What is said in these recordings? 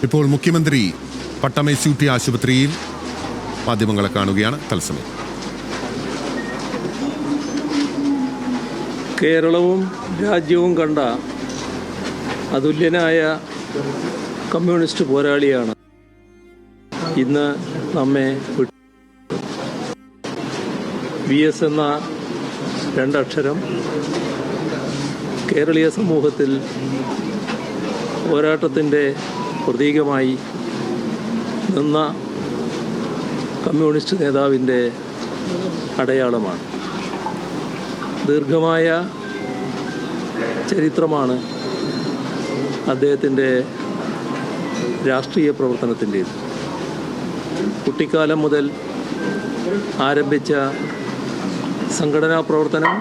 ഇപ്പോൾ മുഖ്യമന്ത്രി പട്ടമേസ്യൂട്ടി ആശുപത്രിയിൽ മാധ്യമങ്ങളെ കാണുകയാണ്. തത്സമയം കേരളവും രാജ്യവും കണ്ട അതുല്യനായ കമ്മ്യൂണിസ്റ്റ് പോരാളിയാണ് ഇന്ന് നമ്മെ VS എന്ന രണ്ടക്ഷരം കേരളീയ സമൂഹത്തിൽ പോരാട്ടത്തിൻ്റെ പ്രതീകമായി നിന്ന കമ്മ്യൂണിസ്റ്റ് നേതാവിൻ്റെ അടയാളമാണ്. ദീർഘമായ ചരിത്രമാണ് അദ്ദേഹത്തിൻ്റെ രാഷ്ട്രീയ പ്രവർത്തനത്തിൻ്റേത്. കുട്ടിക്കാലം മുതൽ ആരംഭിച്ച സംഘടനാ പ്രവർത്തനം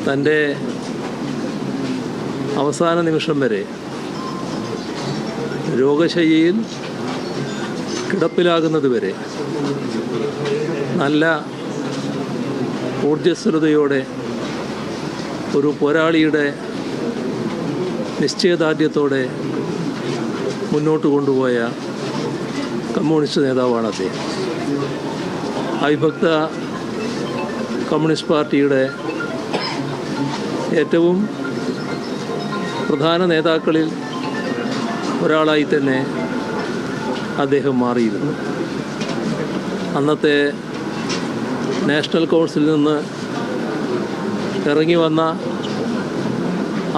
തൻ്റെ അവസാന നിമിഷം വരെ രോഗശയ്യയിൽ കിടപ്പിലാകുന്നത് വരെ നല്ല ഊർജ്ജസ്വലതയോടെ ഒരു പോരാളിയുടെ നിശ്ചയദാർഢ്യത്തോടെ മുന്നോട്ട് കൊണ്ടുപോയ കമ്മ്യൂണിസ്റ്റ് നേതാവാണ് അദ്ദേഹം. അവിഭക്ത കമ്മ്യൂണിസ്റ്റ് പാർട്ടിയുടെ ഏറ്റവും പ്രധാന നേതാക്കളിൽ ഒരാളായി തന്നെ അദ്ദേഹം മാറിയിരുന്നു. അന്നത്തെ നാഷണൽ കൗൺസിലിൽ നിന്ന് ഇറങ്ങി വന്ന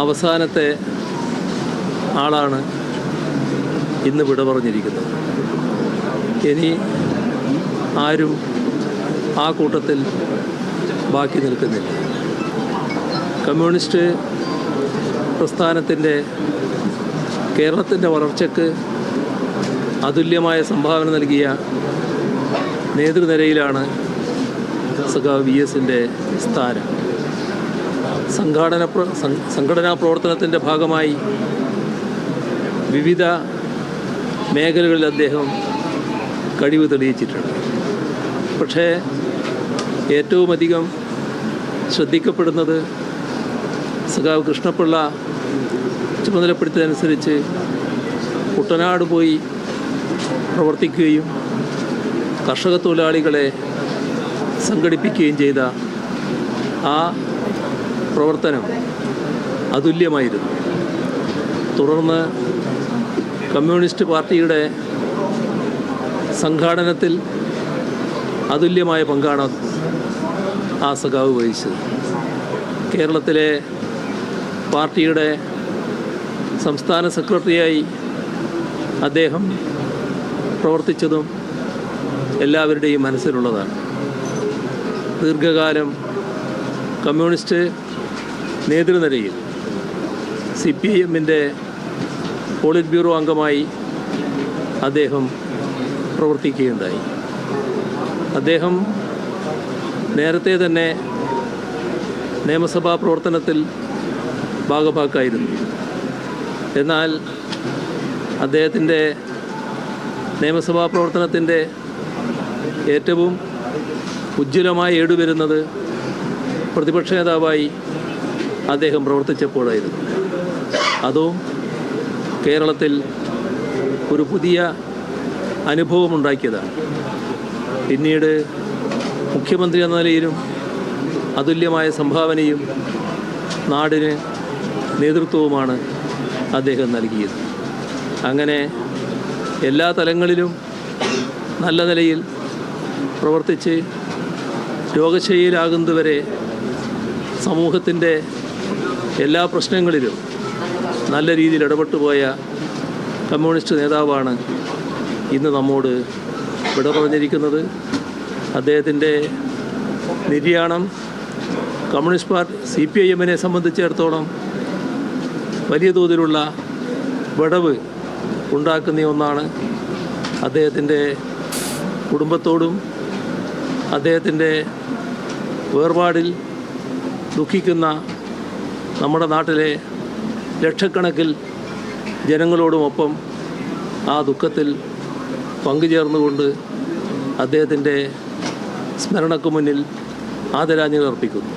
അവസാനത്തെ ആളാണ് ഇന്ന് വിട പറഞ്ഞിരിക്കുന്നത്. ഇനി ആരും ആ കൂട്ടത്തിൽ ബാക്കി നിൽക്കുന്നില്ല. കമ്മ്യൂണിസ്റ്റ് പ്രസ്ഥാനത്തിൻ്റെ കേരളത്തിൻ്റെ വളർച്ചയ്ക്ക് അതുല്യമായ സംഭാവന നൽകിയ നേതൃനിരയിലാണ് സഖാവ് VSൻ്റെ സ്ഥാനം. സംഘടനാ പ്രവർത്തനത്തിൻ്റെ ഭാഗമായി വിവിധ മേഖലകളിൽ അദ്ദേഹം കഴിവ് തെളിയിച്ചിട്ടുണ്ട്. പക്ഷേ ഏറ്റവും അധികം ശ്രദ്ധിക്കപ്പെടുന്നത് സഖാവ് കൃഷ്ണപിള്ള ചുമതലപ്പെടുത്തിയതനുസരിച്ച് കുട്ടനാട് പോയി പ്രവർത്തിക്കുകയും കർഷക തൊഴിലാളികളെ സംഘടിപ്പിക്കുകയും ചെയ്ത ആ പ്രവർത്തനം അതുല്യമായിരുന്നു. തുടർന്ന് കമ്മ്യൂണിസ്റ്റ് പാർട്ടിയുടെ സംഘാടനത്തിൽ അതുല്യമായ പങ്കാണ് ആ സഖാവ് വഹിച്ചത്. കേരളത്തിലെ പാർട്ടിയുടെ സംസ്ഥാന സെക്രട്ടറിയായി അദ്ദേഹം പ്രവർത്തിച്ചതും എല്ലാവരുടെയും മനസ്സിലുള്ളതാണ്. ദീർഘകാലം കമ്മ്യൂണിസ്റ്റ് നേതൃനിരയിൽ CPIMൻ്റെ പോളിറ്റ് ബ്യൂറോ അംഗമായി അദ്ദേഹം പ്രവർത്തിക്കുകയുണ്ടായി. അദ്ദേഹം നേരത്തെ തന്നെ നിയമസഭാ പ്രവർത്തനത്തിൽ ഭാഗഭാക്കായിരുന്നു. എന്നാൽ അദ്ദേഹത്തിൻ്റെ നിയമസഭാ പ്രവർത്തനത്തിൻ്റെ ഏറ്റവും ഉജ്ജ്വലമായി ഏടുവരുന്നത് പ്രതിപക്ഷ നേതാവായി അദ്ദേഹം പ്രവർത്തിച്ചപ്പോഴായിരുന്നു. അതും കേരളത്തിൽ ഒരു പുതിയ അനുഭവമുണ്ടാക്കിയതാണ്. പിന്നീട് മുഖ്യമന്ത്രി എന്ന നിലയിലും അതുല്യമായ സംഭാവനയും നാടിന് നേതൃത്വവുമാണ് അദ്ദേഹം നൽകിയത്. അങ്ങനെ എല്ലാ തലങ്ങളിലും നല്ല നിലയിൽ പ്രവർത്തിച്ച് രോഗശയ്യയിലാകുന്നതുവരെ സമൂഹത്തിൻ്റെ എല്ലാ പ്രശ്നങ്ങളിലും നല്ല രീതിയിൽ ഇടപെട്ടുപോയ കമ്മ്യൂണിസ്റ്റ് നേതാവാണ് ഇന്ന് നമ്മോട് വിട പറഞ്ഞിരിക്കുന്നത്. അദ്ദേഹത്തിൻ്റെ നിര്യാണം കമ്മ്യൂണിസ്റ്റ് പാർട്ടി CPIMനെ സംബന്ധിച്ചിടത്തോളം വലിയ തോതിലുള്ള വിടവ് ഉണ്ടാക്കുന്ന ഒന്നാണ്. അദ്ദേഹത്തിൻ്റെ കുടുംബത്തോടും അദ്ദേഹത്തിൻ്റെ വേർപാടിൽ ദുഃഖിക്കുന്ന നമ്മുടെ നാട്ടിലെ ലക്ഷക്കണക്കിൽ ജനങ്ങളോടുമൊപ്പം ആ ദുഃഖത്തിൽ പങ്കുചേർന്നുകൊണ്ട് അദ്ദേഹത്തിൻ്റെ സ്മരണയ്ക്ക് മുന്നിൽ ആദരാഞ്ജലി അർപ്പിക്കുന്നു.